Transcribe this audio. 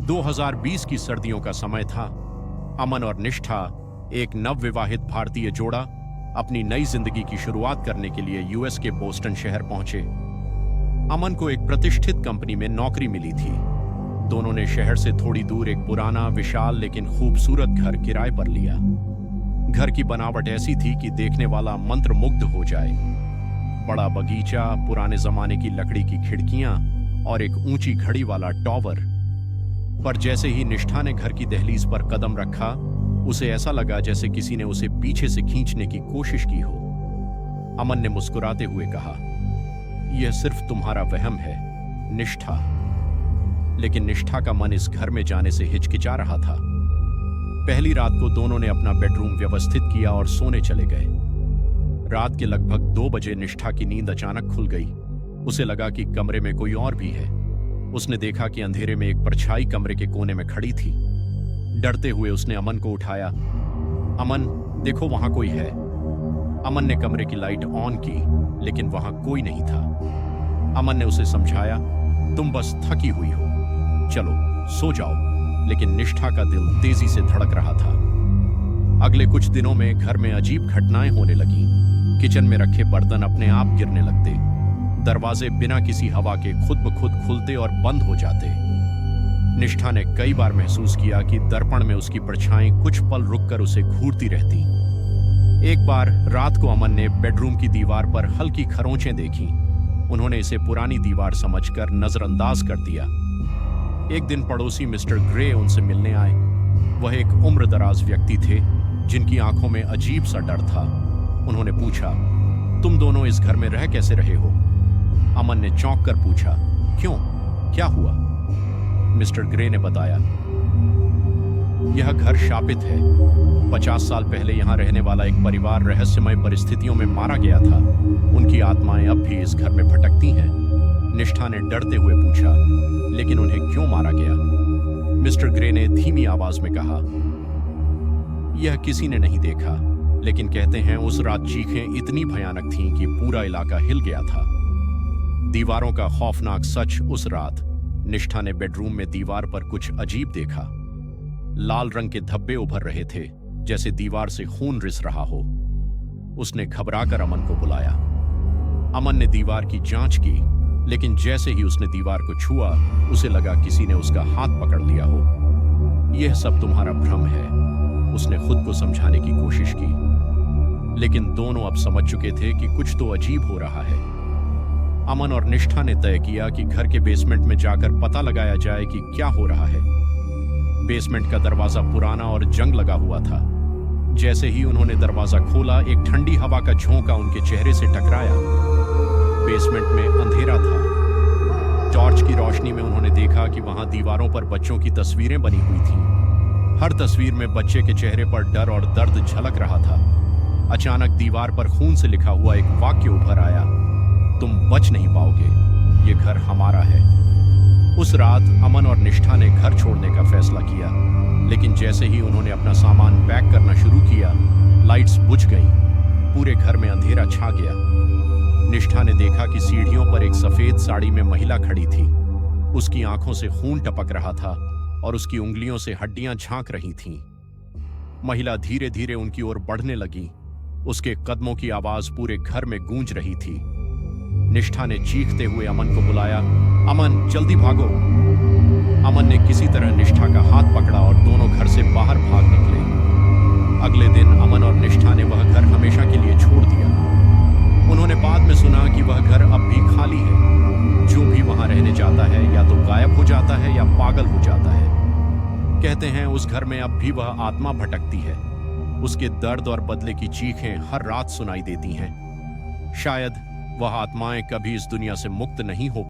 2020 की सर्दियों का समय था। अमन और निष्ठा, एक नवविवाहित भारतीय जोड़ा, अपनी नई जिंदगी की शुरुआत करने के लिए यूएस के बोस्टन शहर पहुंचे। अमन को एक प्रतिष्ठित कंपनी में नौकरी मिली थी। दोनों ने शहर से थोड़ी दूर एक पुराना, विशाल लेकिन खूबसूरत घर किराए पर लिया। घर की बनावट ऐसी थी कि देखने वाला मंत्रमुग्ध हो जाए। बड़ा बगीचा, पुराने जमाने की लकड़ी की खिड़कियां और एक ऊंची घड़ी वाला टॉवर। पर जैसे ही निष्ठा ने घर की दहलीज पर कदम रखा, उसे ऐसा लगा जैसे किसी ने उसे पीछे से खींचने की कोशिश की हो। अमन ने मुस्कुराते हुए कहा, यह सिर्फ तुम्हारा वहम है, निष्ठा। लेकिन निष्ठा का मन इस घर में जाने से हिचकिचा रहा था। पहली रात को दोनों ने अपना बेडरूम व्यवस्थित किया और सोने चले गए। रात के लगभग 2 बजे निष्ठा की नींद अचानक खुल गई। उसे लगा कि कमरे में कोई और भी है। उसने देखा कि अंधेरे में एक परछाई कमरे के कोने में खड़ी थी। डरते हुए उसने अमन को उठाया। अमन, देखो वहां कोई है। अमन ने कमरे की लाइट ऑन की, लेकिन वहां कोई नहीं था। अमन ने उसे समझाया, तुम बस थकी हुई हो, चलो सो जाओ। लेकिन निष्ठा का दिल तेजी से धड़क रहा था। अगले कुछ दिनों में घर में अजीब घटनाएं होने लगीं। किचन में रखे बर्तन अपने आप गिरने लगते। दरवाजे बिना किसी हवा के खुद ब खुद खुलते और बंद हो जाते। निष्ठा ने कई बार महसूस किया कि दर्पण में उसकी परछाई कुछ पल रुककर उसे घूरती रहती। एक बार रात को अमन ने बेडरूम की दीवार पर हल्की खरोंचें देखी। उन्होंने इसे पुरानी दीवार समझकर नजरअंदाज कर दिया। एक दिन पड़ोसी मिस्टर ग्रे उनसे मिलने आए। वह एक उम्रदराज व्यक्ति थे जिनकी आंखों में अजीब सा डर था। उन्होंने पूछा, तुम दोनों इस घर में रह कैसे रहे हो? अमन ने चौंक कर पूछा, क्यों, क्या हुआ? मिस्टर ग्रे ने बताया, यह घर शापित है। 50 साल पहले यहां रहने वाला एक परिवार रहस्यमय परिस्थितियों में मारा गया था। उनकी आत्माएं अब भी इस घर में भटकती हैं। निष्ठा ने डरते हुए पूछा, लेकिन उन्हें क्यों मारा गया? मिस्टर ग्रे ने धीमी आवाज में कहा, यह किसी ने नहीं देखा, लेकिन कहते हैं उस रात चीखें इतनी भयानक थीं कि पूरा इलाका हिल गया था। दीवारों का खौफनाक सच उस रात। निष्ठा ने बेडरूम में दीवार पर कुछ अजीब देखा। लाल रंग के धब्बे उभर रहे थे, जैसे दीवार से खून रिस रहा हो। उसने घबराकर अमन को बुलाया। अमन ने दीवार की जांच की, लेकिन जैसे ही उसने दीवार को छुआ, उसे लगा किसी ने उसका हाथ पकड़ लिया हो। यह सब तुम्हारा भ्रम है, उसने खुद को समझाने की कोशिश की। लेकिन दोनों अब समझ चुके थे कि कुछ तो अजीब हो रहा है। अमन और निष्ठा ने तय किया कि घर के बेसमेंट में जाकर पता लगाया जाए कि क्या हो रहा है। बेसमेंट का दरवाजा पुराना और जंग लगा हुआ था। जैसे ही उन्होंने दरवाजा खोला, एक ठंडी हवा का झोंका उनके चेहरे से टकराया। बेसमेंट में अंधेरा था। टॉर्च की रोशनी में उन्होंने देखा कि वहां दीवारों पर बच्चों की तस्वीरें बनी हुई थीं। हर तस्वीर में बच्चे के चेहरे पर डर और दर्द झलक रहा था। अचानक दीवार पर खून से लिखा हुआ एक वाक्य उभर आया, तुम बच नहीं पाओगे, ये घर हमारा है। उस रात अमन और निष्ठा ने घर छोड़ने का फैसला किया, लेकिन जैसे ही उन्होंने अपना सामान पैक करना शुरू किया, लाइट्स बुझ गईं। पूरे घर में अंधेरा छा गया। निष्ठा ने देखा कि सीढ़ियों पर एक सफेद साड़ी में महिला खड़ी थी। उसकी आंखों से खून टपक रहा था और उसकी उंगलियों से हड्डियां झांक रही थीं। महिला धीरे धीरे उनकी ओर बढ़ने लगी। उसके कदमों की आवाज पूरे घर में गूंज रही थी। निष्ठा ने चीखते हुए अमन को बुलाया, अमन जल्दी भागो। अमन ने किसी तरह निष्ठा का हाथ पकड़ा और दोनों घर से बाहर भाग निकले। अगले दिन अमन और निष्ठा ने वह घर हमेशा के लिए छोड़ दिया। उन्होंने बाद में सुना कि वह घर अब भी खाली है। जो भी वहां रहने जाता है या तो गायब हो जाता है या पागल हो जाता है। कहते हैं उस घर में अब भी वह आत्मा भटकती है। उसके दर्द और बदले की चीखें हर रात सुनाई देती हैं। शायद वह आत्माएं कभी इस दुनिया से मुक्त नहीं हो